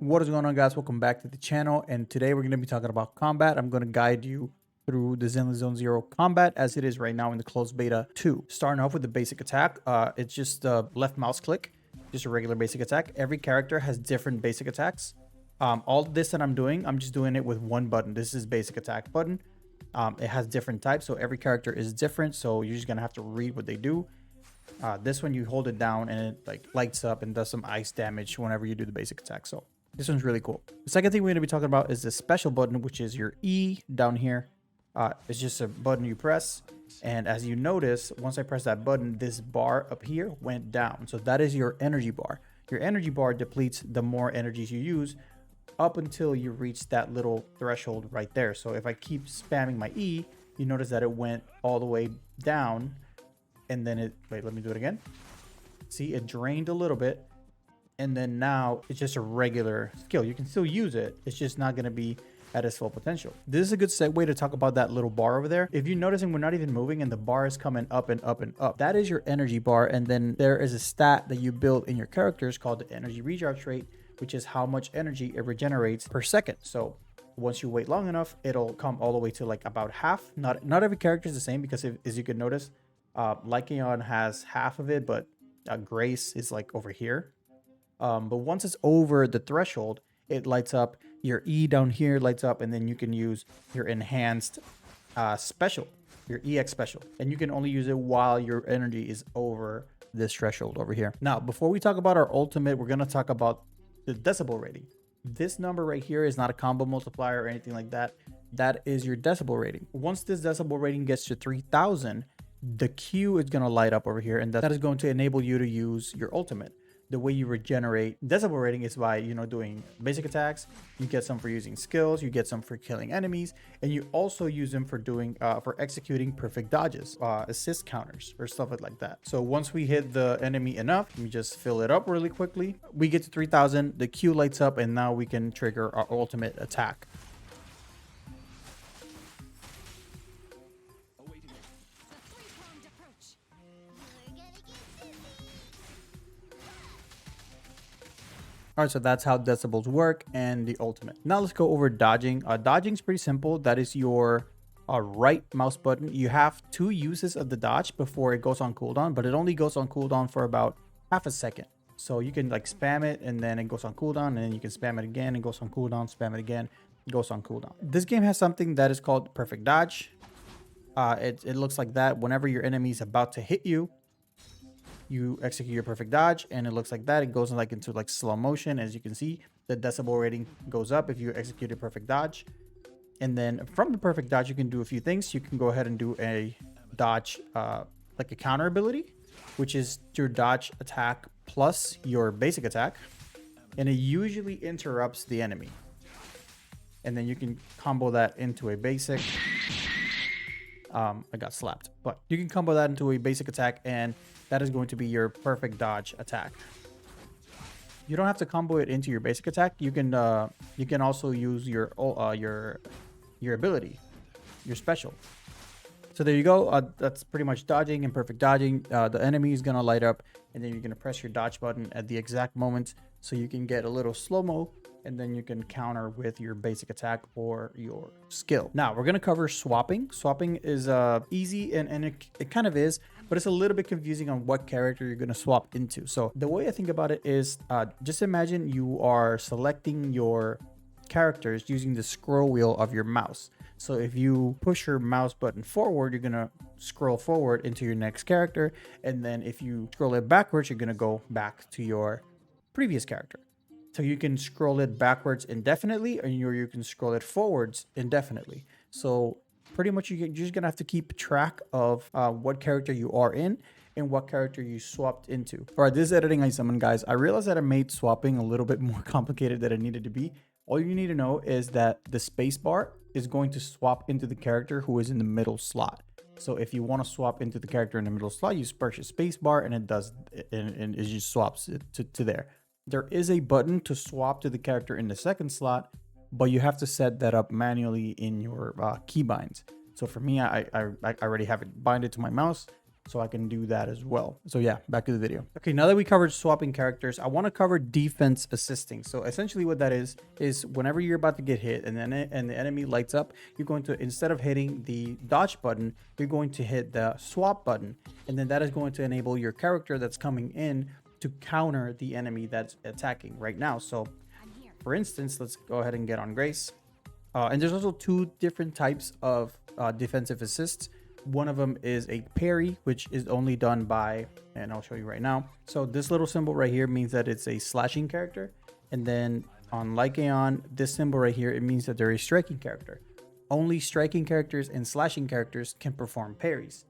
What is going on, guys? Welcome back to the channel, and today we're going to be talking about combat. I'm going to guide you through the Zenless Zone Zero combat as it is right now in the closed beta 2. Starting off with the basic attack, it's just a left mouse click, just a regular basic attack. Every character has different basic attacks. All this that I'm doing, I'm just doing it with one button. This is basic attack button. It has different types, so every character is different, so you're just going to have to read what they do. This one, you hold it down and it like lights up and does some ice damage whenever you do the basic attack. So this one's really cool. The second thing we're going to be talking about is the special button, which is your E down here. It's just a button you press. And as you notice, once I press that button, this bar up here went down. So that is your energy bar. Your energy bar depletes the more energies you use up until you reach that little threshold right there. So if I keep spamming my E, you notice that it went all the way down. And then it, wait, let me do it again. See, it drained a little bit. And then now it's just a regular skill. You can still use it. It's just not going to be at its full potential. This is a good segue to talk about that little bar over there. If you're noticing, we're not even moving and the bar is coming up and up and up. That is your energy bar. And then there is a stat that you build in your characters called the energy recharge rate, which is how much energy it regenerates per second. So once you wait long enough, it'll come all the way to like about half. Not every character is the same, because as you can notice, Lycaon has half of it, but Grace is like over here. But once it's over the threshold, it lights up. Your E down here lights up, and then you can use your enhanced special, your EXSpecial, and you can only use it while your energy is over this threshold over here. Now, before we talk about our ultimate, we're going to talk about the decibel rating. This number right here is not a combo multiplier or anything like that. That is your decibel rating. Once this decibel rating gets to 3000, the Q is going to light up over here, and that is going to enable you to use your ultimate. The way you regenerate decibel rating is by, doing basic attacks. You get some for using skills, you get some for killing enemies, and you also use them for doing for executing perfect dodges, assist counters, or stuff like that. So once we hit the enemy enough, let me just fill it up really quickly. We get to 3000, the Q lights up, and now we can trigger our ultimate attack. All right, so that's how decibels work and the ultimate. Now let's go over dodging. Dodging is pretty simple. That is your right mouse button. You have 2 uses of the dodge before it goes on cooldown, but it only goes on cooldown for about half a second. So you can like spam it and then it goes on cooldown, and then you can spam it again and goes on cooldown, spam it again, it goes on cooldown. This game has something that is called perfect dodge. It looks like that. Whenever your enemy is about to hit you, you execute your perfect dodge, and it looks like that. It goes into slow motion. As you can see, the decibel rating goes up if you execute a perfect dodge. And then from the perfect dodge, you can do a few things. You can go ahead and do a dodge, like a counter ability, which is your dodge attack plus your basic attack, and it usually interrupts the enemy. And then you can combo that into a basic. I got slapped, but you can combo that into a basic attack, and that is going to be your perfect dodge attack. You don't have to combo it into your basic attack. You can also use your ability, your special. So there you go. That's pretty much dodging and perfect dodging. The enemy is gonna light up, and then you're gonna press your dodge button at the exact moment, so you can get a little slow-mo, and then you can counter with your basic attack or your skill. Now we're gonna cover swapping. Swapping is easy, and it kind of is, but it's a little bit confusing on what character you're gonna swap into. So the way I think about it is, just imagine you are selecting your characters using the scroll wheel of your mouse. So if you push your mouse button forward, you're gonna scroll forward into your next character, and then if you scroll it backwards, you're gonna go back to your previous character. So you can scroll it backwards indefinitely, or you can scroll it forwards indefinitely. So pretty much you're just gonna have to keep track of what character you are in and what character you swapped into. All right, this is editing I summon, guys. I realized that I made swapping a little bit more complicated than it needed to be. All you need to know is that the space bar is going to swap into the character who is in the middle slot. So if you want to swap into the character in the middle slot, you press your space bar, and it does, and it just swaps it to there. There is a button to swap to the character in the second slot, but you have to set that up manually in your keybinds. So for me, I already have it binded to my mouse. so I can do that as well. So yeah, back to the video. Okay, now that we covered swapping characters, I want to cover defense assisting. So essentially what that is whenever you're about to get hit and then the enemy lights up, you're going to, instead of hitting the dodge button, you're going to hit the swap button, and then that is going to enable your character that's coming in to counter the enemy that's attacking right now. So for instance, let's go ahead and get on Grace. And there's also two different types of defensive assists. One of them is a parry, which is only done by, and I'll show you right now. So this little symbol right here means that it's a slashing character. And then on Lycaon, this symbol right here, it means that they're a striking character. Only striking characters and slashing characters can perform parries.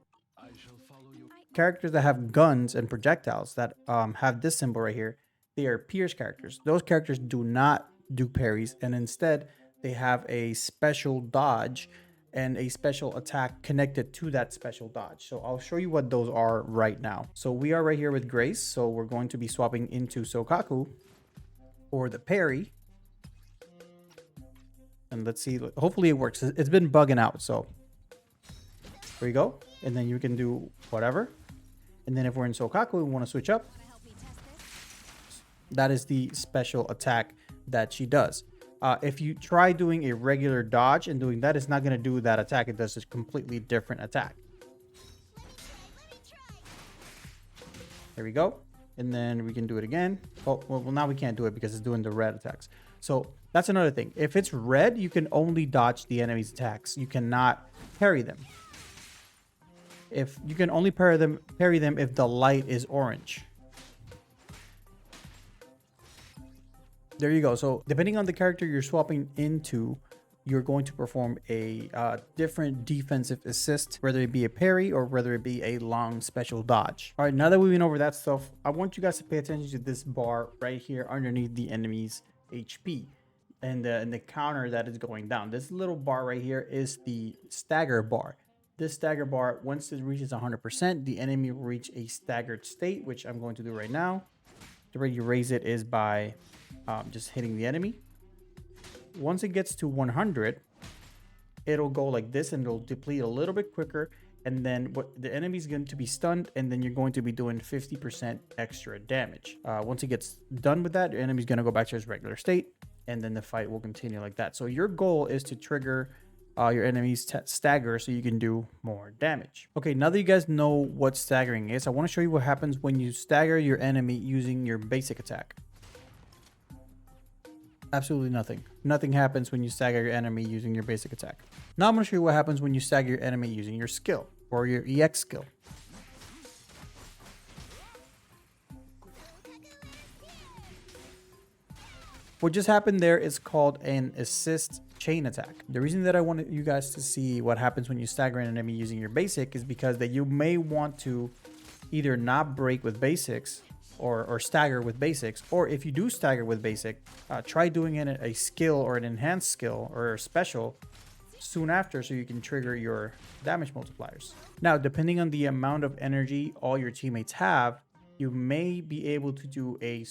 Characters that have guns and projectiles that have this symbol right here, they are pierce characters. Those characters do not do parries, and instead they have a special dodge and a special attack connected to that special dodge. So I'll show you what those are right now. So we are right here with Grace. So we're going to be swapping into Sokaku for the parry. And let's see, hopefully it works. It's been bugging out. So there you go. And then you can do whatever. And then if we're in Sokaku, we want to switch up. That is the special attack that she does. If you try doing a regular dodge and doing that, it's not going to do that attack. It does a completely different attack. There we go. And then we can do it again. Oh, well, now we can't do it because it's doing the red attacks. So that's another thing. If it's red, you can only dodge the enemy's attacks. You cannot parry them. If you can only parry them if the light is orange. There you go. So depending on the character you're swapping into, you're going to perform a different defensive assist, whether it be a parry or whether it be a long special dodge. All right, now that we went over that stuff, I want you guys to pay attention to this bar right here underneath the enemy's HP and the counter that is going down. This little bar right here is the stagger bar. This stagger bar, once it reaches 100%, the enemy will reach a staggered state, which I'm going to do right now. The way you raise it is by just hitting the enemy. Once it gets to 100, it'll go like this and it'll deplete a little bit quicker. And then the enemy is going to be stunned, and then you're going to be doing 50% extra damage. Once it gets done with that, your enemy's going to go back to his regular state, and then the fight will continue like that. So your goal is to trigger your enemy's stagger so you can do more damage. Okay, now that you guys know what staggering is, I want to show you what happens when you stagger your enemy using your basic attack. Absolutely nothing. Nothing happens when you stagger your enemy using your basic attack. Now I'm going to show you what happens when you stagger your enemy using your skill or your EX skill. What just happened there is called an assist chain attack. The reason that I wanted you guys to see what happens when you stagger an enemy using your basic is because that you may want to either not break with basics or stagger with basics, or if you do stagger with basic, try doing it a skill or an enhanced skill or a special soon after so you can trigger your damage multipliers. Now, depending on the amount of energy all your teammates have, you may be able to do a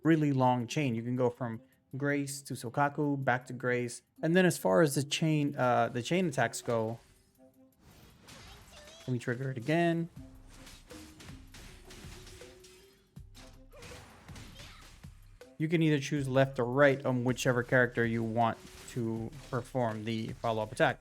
really long chain. You can go from Grace to Sokaku, back to Grace. And then as far as the chain attacks go, let me trigger it again. You can either choose left or right on whichever character you want to perform the follow-up attack.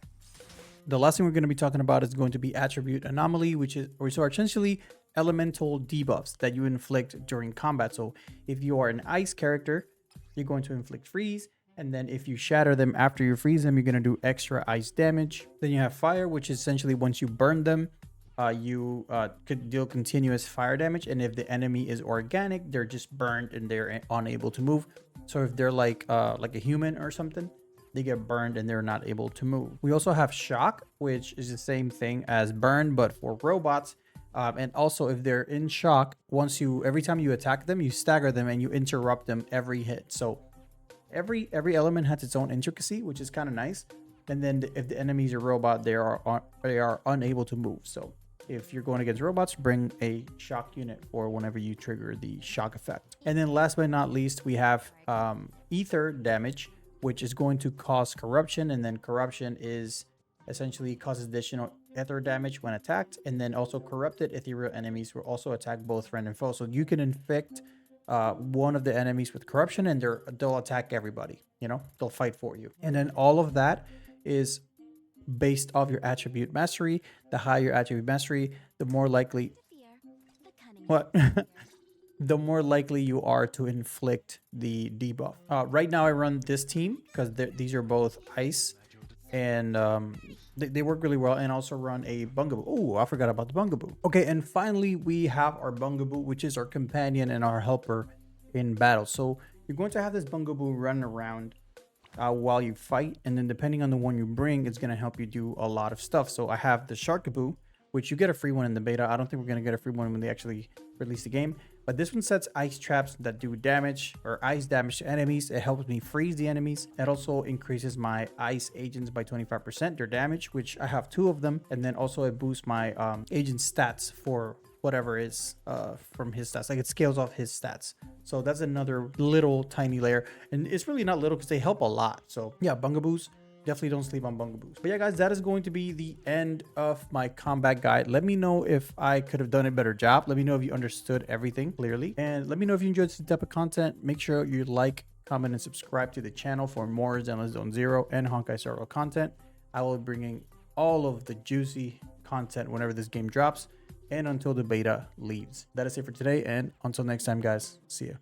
The last thing we're going to be talking about is going to be attribute anomaly, which are essentially elemental debuffs that you inflict during combat. So if you are an ice character, you're going to inflict freeze, and then if you shatter them after you freeze them, you're going to do extra ice damage. Then you have fire, which is essentially once you burn them, you could deal continuous fire damage, and if the enemy is organic, they're just burned and they're unable to move. So if they're like a human or something, they get burned and they're not able to move. We also have shock, which is the same thing as burn but for robots. And also if they're in shock, every time you attack them, you stagger them and you interrupt them every hit. So every element has its own intricacy, which is kind of nice. And then if the enemy is a robot, they are unable to move. So if you're going against robots, bring a shock unit for whenever you trigger the shock effect. And then last but not least, we have ether damage, which is going to cause corruption. And then corruption is essentially causes ether damage when attacked, and then also corrupted ethereal enemies will also attack both friend and foe. So you can infect one of the enemies with corruption, and they'll attack everybody. You know, they'll fight for you. And then all of that is based off your attribute mastery. The higher your attribute mastery, the more likely what the more likely you are to inflict the debuff. Right now I run this team because these are both ice, and they work really well, and also run a Bangaboo. Oh, I forgot about the Bangaboo. Okay, and finally we have our Bangaboo, which is our companion and our helper in battle. So you're going to have this Bangaboo run around while you fight, and then depending on the one you bring, it's going to help you do a lot of stuff. So I have the Sharkaboo, which you get a free one in the beta. I don't think we're going to get a free one when they actually release the game, but this one sets ice traps that do damage or ice damage to enemies. It helps me freeze the enemies. It also increases my ice agents by 25%, their damage, which I have 2 of them, and then also it boosts my agent stats for whatever is from his stats. Like, it scales off his stats. So that's another little tiny layer, and it's really not little because they help a lot. So yeah, Bungaboos, definitely don't sleep on Bungaboos. But yeah, guys, that is going to be the end of my combat guide. Let me know if I could have done a better job. Let me know if you understood everything clearly, and let me know if you enjoyed this type of content. Make sure you like, comment, and subscribe to the channel for more Zenless Zone Zero and Honkai Star Rail content. I will be bringing all of the juicy content whenever this game drops and until the beta leaves. That is it for today, and until next time, guys, see ya.